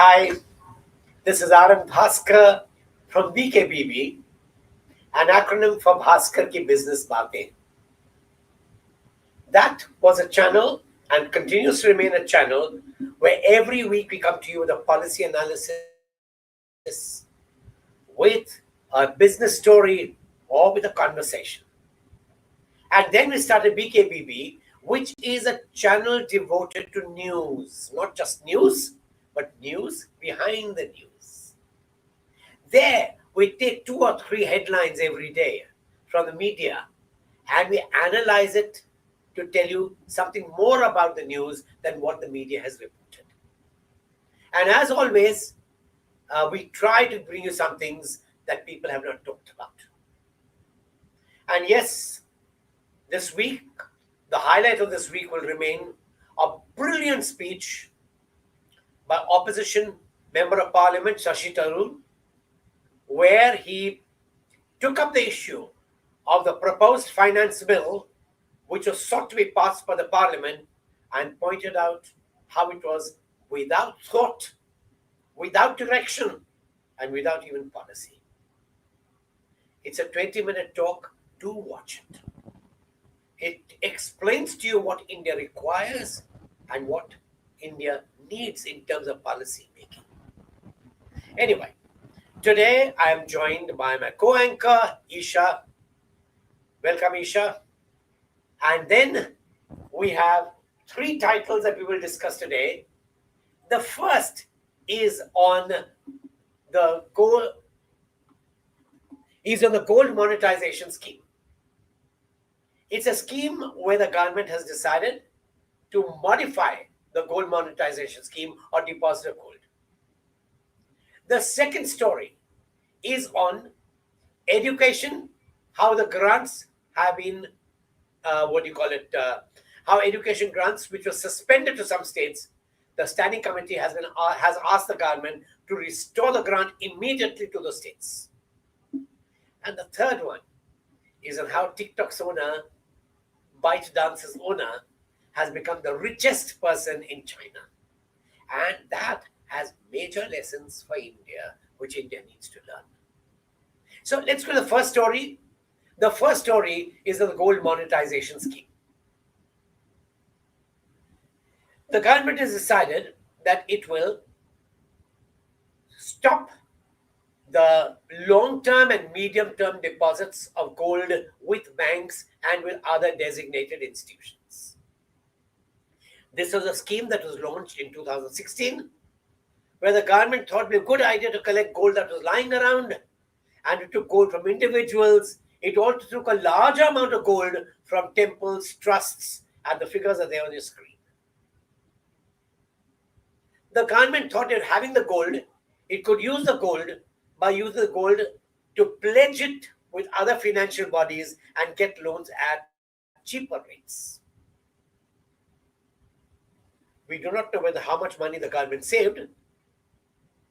Hi, this is RM Bhaskar from BKBB, an acronym for Bhaskar Ki Business Baatein. That was a channel and continues to remain a channel where every week we come to you with a policy analysis, with a business story, or with a conversation. And then we started BKBB, which is a channel devoted to news, not just news, but news behind the news. There, we take 2 or 3 headlines every day from the media and we analyze it to tell you something more about the news than what the media has reported. And as always, we try to bring you some things that people have not talked about. And yes, this week, the highlight of this week will remain a brilliant speech by opposition member of parliament Shashi Tharoor, where he took up the issue of the proposed finance bill, which was sought to be passed by the parliament, and pointed out how it was without thought, without direction, and without even policy. It's a 20-minute talk. Do watch it. It explains to you what India requires and what India needs in terms of policy making. Anyway, today I am joined by my co-anchor, Isha. Welcome, Isha. And then we have 3 titles that we will discuss today. The first is on the gold monetization scheme. It's a scheme where the government has decided to modify the gold monetization scheme or deposit of gold. The second story is on education, how the grants have been, how education grants, which were suspended to some states, the standing committee has asked the government to restore the grant immediately to the states. And the third one is on how TikTok's owner, ByteDance's owner, has become the richest person in China. And that has major lessons for India, which India needs to learn. So let's go to the first story. The first story is the gold monetization scheme. The government has decided that it will stop the long-term and medium-term deposits of gold with banks and with other designated institutions. This was a scheme that was launched in 2016, where the government thought it would be a good idea to collect gold that was lying around, and it took gold from individuals. It also took a larger amount of gold from temples, trusts, and the figures are there on your screen. The government thought that having the gold, it could use the gold by using the gold to pledge it with other financial bodies and get loans at cheaper rates. We do not know how much money the government saved,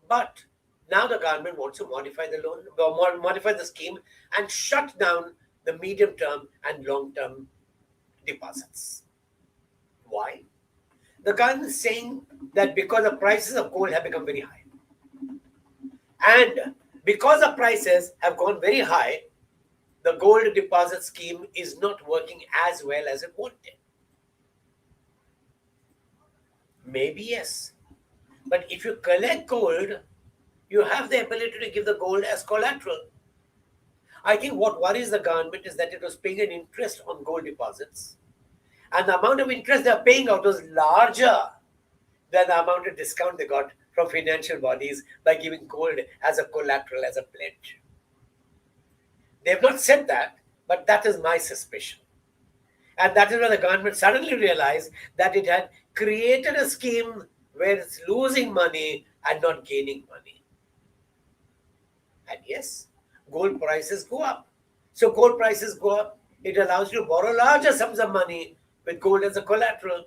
but now the government wants to modify the scheme and shut down the medium-term and long-term deposits. Why? The government is saying that because the prices of gold have become very high. And because the prices have gone very high, the gold deposit scheme is not working as well as it wanted. Maybe yes. But if you collect gold, you have the ability to give the gold as collateral. I think what worries the government is that it was paying an interest on gold deposits, and the amount of interest they are paying out was larger than the amount of discount they got from financial bodies by giving gold as a collateral, as a pledge. They have not said that, but that is my suspicion. And that is when the government suddenly realized that it had created a scheme where it's losing money and not gaining money. And yes, gold prices go up. So gold prices go up. It allows you to borrow larger sums of money with gold as a collateral.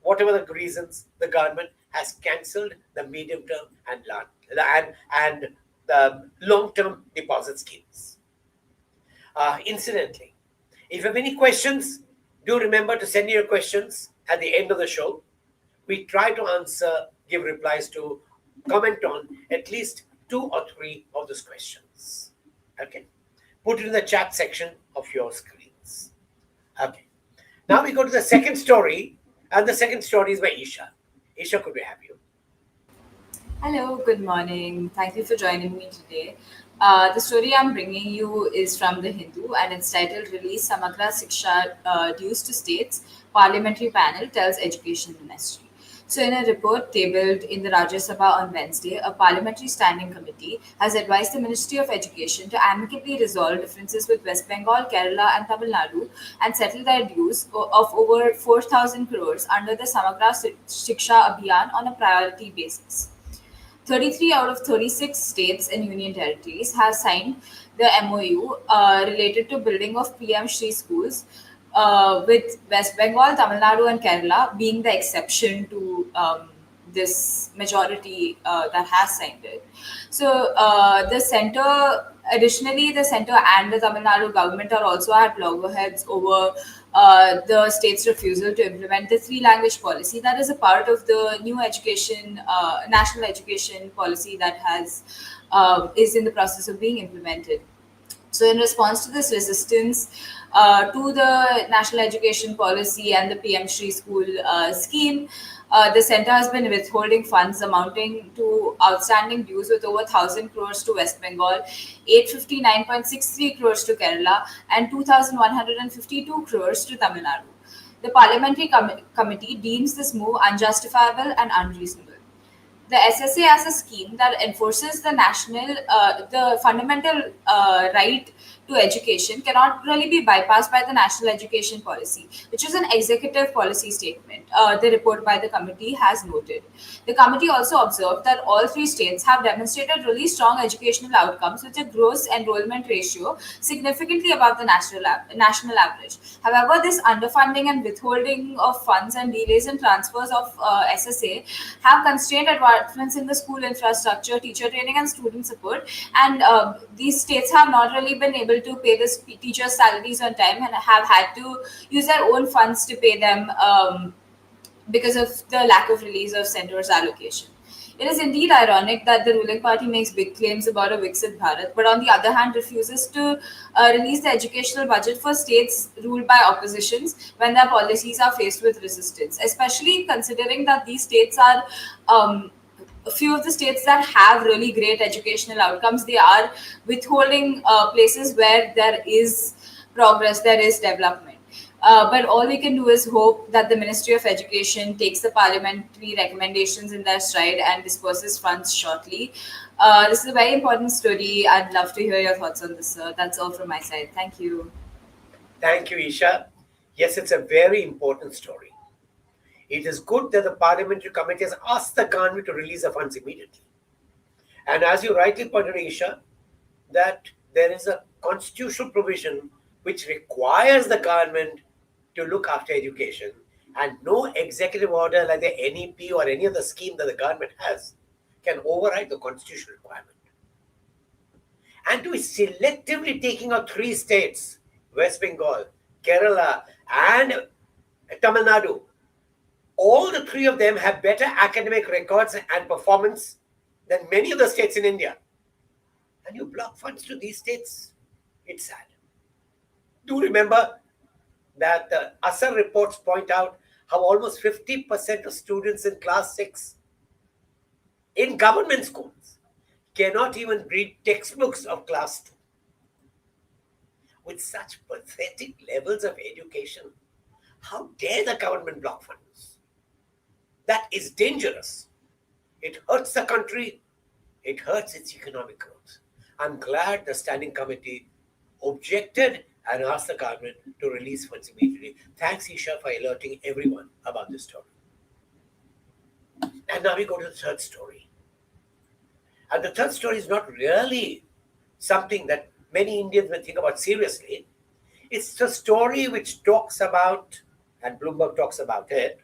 Whatever the reasons, the government has cancelled the medium-term and the long-term deposit schemes. Incidentally, if you have any questions, do remember to send your questions at the end of the show. We try to answer give replies to, comment on at least two or three of those questions. Okay. Put it in the chat section of your screens. Okay. Now we go to the second story, and the second story is by Isha. Isha, could we have you? Hello, good morning. Thank you for joining me today. The story I'm bringing you is from The Hindu and it's titled Release Samagra Siksha Dues to States. Parliamentary Panel Tells Education Ministry. So, in a report tabled in the Rajya Sabha on Wednesday, a parliamentary standing committee has advised the Ministry of Education to amicably resolve differences with West Bengal, Kerala, and Tamil Nadu and settle their dues of over 4,000 crores under the Samagra Shiksha Abhiyan on a priority basis. 33 out of 36 states and union territories have signed the MOU related to building of PM Shri schools, with West Bengal, Tamil Nadu, and Kerala being the exception to this majority that has signed it. So additionally, the center and the Tamil Nadu government are also at loggerheads over the state's refusal to implement the three-language policy that is a part of the new national education policy that has is in the process of being implemented. So, in response to this resistance to the national education policy and the PM Shri School scheme, the center has been withholding funds amounting to outstanding dues with over 1,000 crores to West Bengal, 859.63 crores to Kerala, and 2,152 crores to Tamil Nadu. The parliamentary committee deems this move unjustifiable and unreasonable. The SSA as a scheme that enforces the fundamental right to education cannot really be bypassed by the national education policy, which is an executive policy statement. The report by the committee has noted. The committee also observed that all three states have demonstrated really strong educational outcomes with a gross enrollment ratio significantly above the national average. However, this underfunding and withholding of funds and delays in transfers of SSA have constrained advancements in the school infrastructure, teacher training, and student support. And these states have not really been able to pay the teachers' salaries on time and have had to use their own funds to pay them because of the lack of release of centers' allocation. It is indeed ironic that the ruling party makes big claims about a Viksit Bharat, but on the other hand refuses to release the educational budget for states ruled by oppositions when their policies are faced with resistance, especially considering that these states are a few of the states that have really great educational outcomes. They are withholding places where there is progress, there is development. But all we can do is hope that the Ministry of Education takes the parliamentary recommendations in their stride and disperses funds shortly. This is a very important story. I'd love to hear your thoughts on this, sir. That's all from my side. Thank you. Thank you, Isha. Yes, it's a very important story. It is good that the Parliamentary Committee has asked the government to release the funds immediately. And as you rightly pointed out, Isha, that there is a constitutional provision which requires the government to look after education, and no executive order like the NEP or any other scheme that the government has can override the constitutional requirement. And to be selectively taking out three states, West Bengal, Kerala, and Tamil Nadu, all the three of them have better academic records and performance than many of the states in India. And you block funds to these states. It's sad. Do remember that the ASAR reports point out how almost 50% of students in class 6 in government schools cannot even read textbooks of class 2. With such pathetic levels of education, how dare the government block funds? That is dangerous. It hurts the country. It hurts its economic growth. I'm glad the standing committee objected and asked the government to release funds immediately. Thanks, Isha, for alerting everyone about this story. And now we go to the third story. And the third story is not really something that many Indians will think about seriously. It's a story which talks about, and Bloomberg talks about it,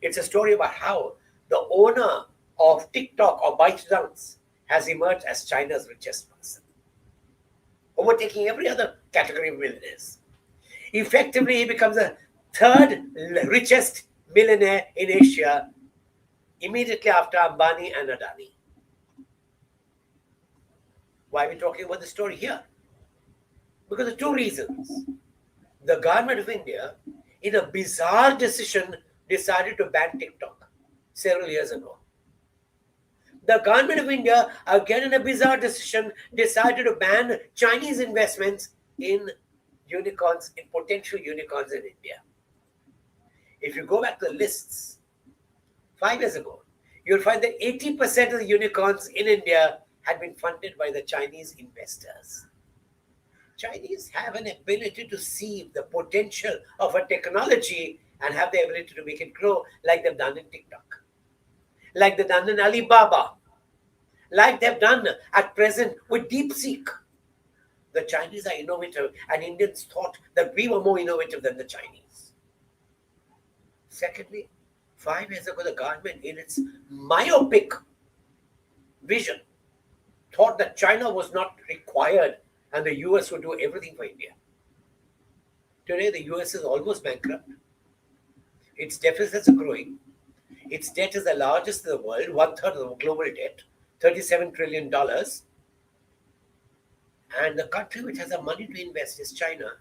it's a story about how the owner of TikTok or ByteDance has emerged as China's richest person, overtaking every other category of millionaires. Effectively, he becomes the third richest millionaire in Asia immediately after Ambani and Adani. Why are we talking about the story here? Because of two reasons. The government of India, in a bizarre decision, decided to ban TikTok several years ago. The government of India, again in a bizarre decision, decided to ban Chinese investments in unicorns, in potential unicorns in India. If you go back to the lists 5 years ago, you'll find that 80% of the unicorns in India had been funded by the Chinese investors. Chinese have an ability to see the potential of a technology and have the ability to make it grow, like they've done in TikTok, like they've done in Alibaba, like they've done at present with DeepSeek. The Chinese are innovative, and Indians thought that we were more innovative than the Chinese. Secondly, 5 years ago, the government, in its myopic vision, thought that China was not required and the US would do everything for India. Today, the US is almost bankrupt. Its deficits are growing. Its debt is the largest in the world, one third of the global debt, $37 trillion. And the country which has the money to invest is China.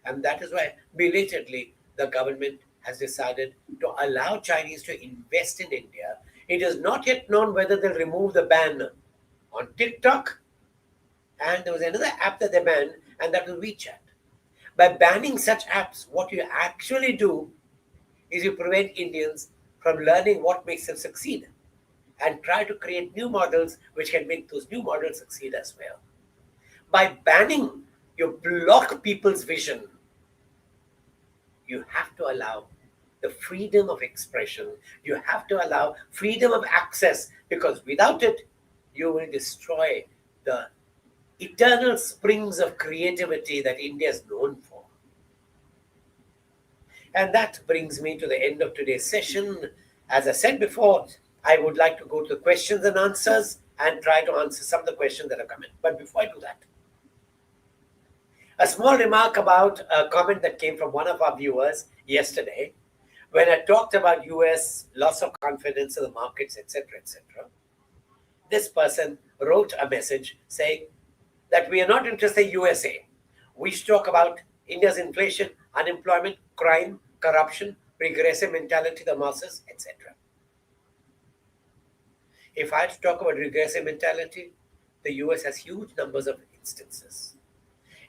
And that is why, belatedly, the government has decided to allow Chinese to invest in India. It is not yet known whether they'll remove the ban on TikTok. And there was another app that they banned, and that was WeChat. By banning such apps, what you actually do is you prevent Indians from learning what makes them succeed and try to create new models which can make those new models succeed as well. By banning, you block people's vision. You have to allow the freedom of expression. You have to allow freedom of access, because without it, you will destroy the eternal springs of creativity that India is known for. And that brings me to the end of today's session. As I said before, I would like to go to the questions and answers and try to answer some of the questions that have come in. But before I do that, a small remark about a comment that came from one of our viewers yesterday when I talked about US loss of confidence in the markets, etc., etc. This person wrote a message saying that we are not interested in USA. We should talk about India's inflation, unemployment, crime, corruption, regressive mentality of the masses, etc. If I had to talk about regressive mentality, the US has huge numbers of instances.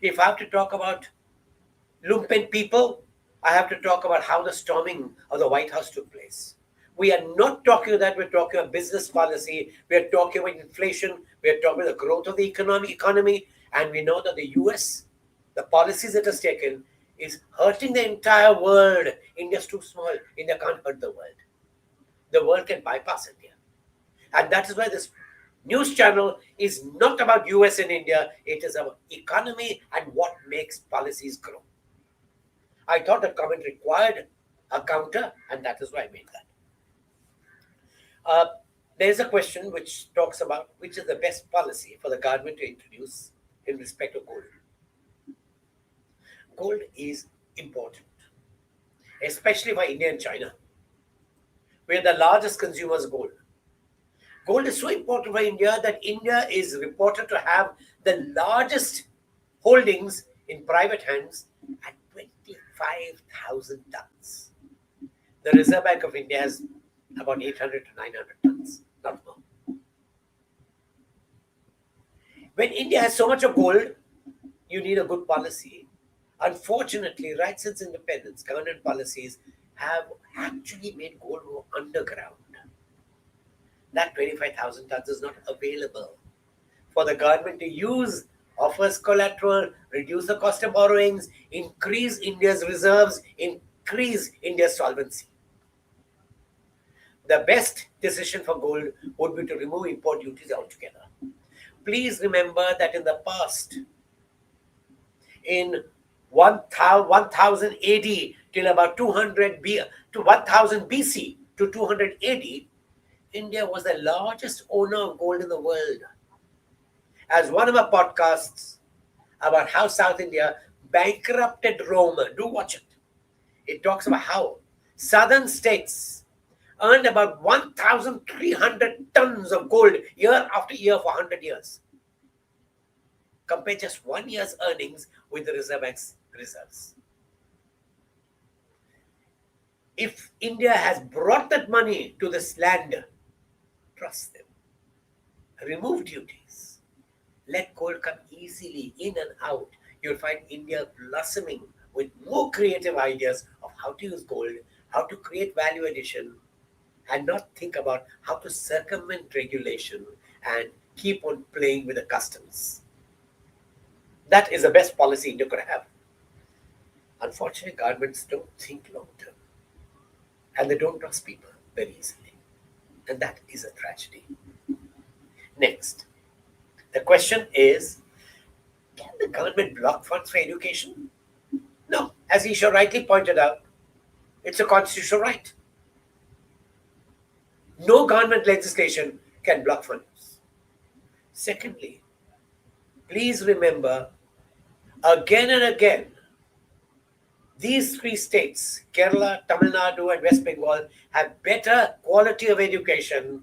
If I have to talk about lumpen people, I have to talk about how the storming of the White House took place. We are not talking about that. We're talking about business policy. We're talking about inflation. We're talking about the growth of the economy. And we know that the US, the policies that has taken, is hurting the entire world. India's too small. India can't hurt the world. The world can bypass India. And that is why this news channel is not about US and India. It is about economy and what makes policies grow. I thought the comment required a counter, and that is why I made that. There's a question which talks about which is the best policy for the government to introduce in respect of gold. Gold is important, especially for India and China. We are the largest consumers of gold. Gold is so important for India that India is reported to have the largest holdings in private hands at 25,000 tons. The Reserve Bank of India has about 800 to 900 tons, not more. When India has so much of gold, you need a good policy. Unfortunately, right since independence, government policies have actually made gold go underground. That 25,000 tons is not available for the government to use, offers collateral, reduce the cost of borrowings, increase India's reserves, increase India's solvency. The best decision for gold would be to remove import duties altogether. Please remember that in the past, in 1000 AD till about 200 to 1000 BC to 200 AD, India was the largest owner of gold in the world. As one of our podcasts about how South India bankrupted Rome, do watch it. It talks about how southern states earned about 1,300 tons of gold year after year for 100 years. Compare just 1 year's earnings with the Reserve Bank's results. If India has brought that money to this land, trust them. Remove duties. Let gold come easily in and out. You'll find India blossoming with more creative ideas of how to use gold, how to create value addition, and not think about how to circumvent regulation and keep on playing with the customs. That is the best policy India could have. Unfortunately, governments don't think long term and they don't trust people very easily. And that is a tragedy. Next, the question is, can the government block funds for education? No. As Isha rightly pointed out, it's a constitutional right. No government legislation can block funds. Secondly, please remember again and again, these three states, Kerala, Tamil Nadu, and West Bengal, have better quality of education.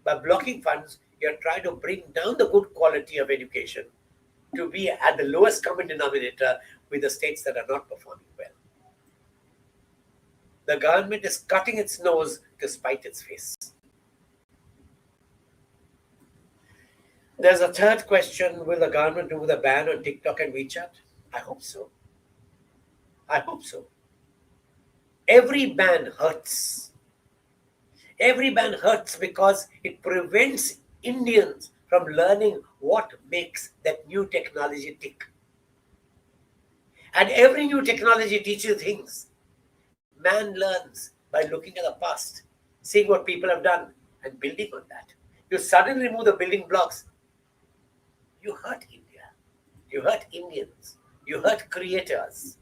By blocking funds, you're trying to bring down the good quality of education to be at the lowest common denominator with the states that are not performing well. The government is cutting its nose to spite its face. There's a third question. Will the government do the ban on TikTok and WeChat? I hope so. I hope so. Every ban hurts. Every ban hurts because it prevents Indians from learning what makes that new technology tick. And every new technology teaches things. Man learns by looking at the past, seeing what people have done, and building on that. You suddenly remove the building blocks, you hurt India. You hurt Indians. You hurt creators.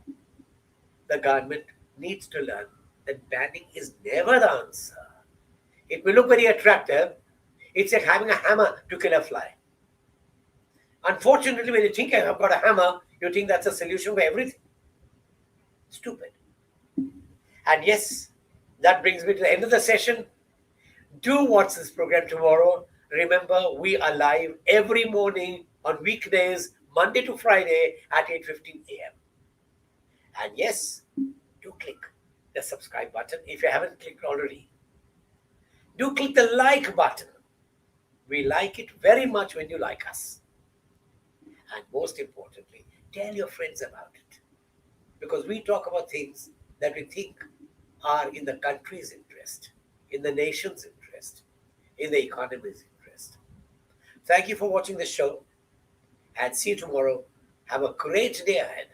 The government needs to learn that banning is never the answer. It may look very attractive. It's like having a hammer to kill a fly. Unfortunately, when you think I've got a hammer, you think that's a solution for everything. Stupid. And yes, that brings me to the end of the session. Do watch this program tomorrow. Remember, we are live every morning on weekdays, Monday to Friday at 8:15 a.m. And yes, do click the subscribe button if you haven't clicked already. Do click the like button. We like it very much when you like us. And most importantly, tell your friends about it. Because we talk about things that we think are in the country's interest, in the nation's interest, in the economy's interest. Thank you for watching the show and see you tomorrow. Have a great day ahead.